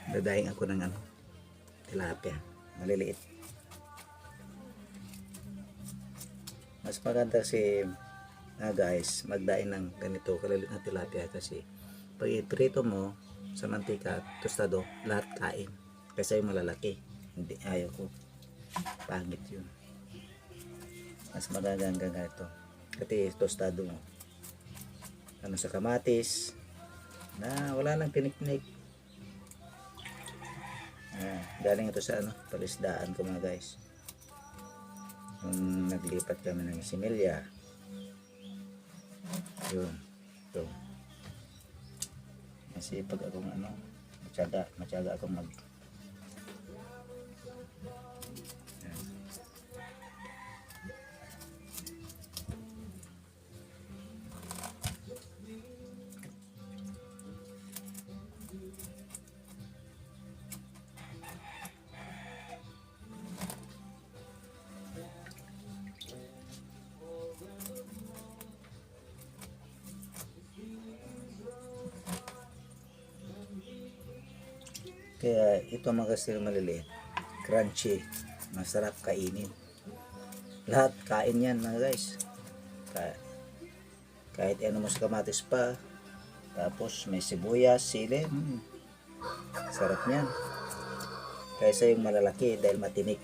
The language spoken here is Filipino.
Dadaing ako ng tilapia, maliliit. Mas maganda kasi guys, magdaing ng ganito kaliliit na tilapia kasi pag iprito mo sa mantika, tostado, lahat kain. Kasi yung malalaki, hindi, ayaw ko. Pangit yun. Mas magaganda ganito. Kasi tostado mo. Sa kamatis na wala nang piniknik. Galing ito sa palisdaan ko mga guys. Nung naglipat kami ng Similya. Yun. Ito. Masipag akong matyaga akong yan. Kaya ito mga kastil maliliit, crunchy, masarap kainin. Lahat kain yan mga guys. Kahit ano mo sa kamatis pa, tapos may sibuyas, sili, sarap niyan. Kaysa yung malalaki dahil matinik.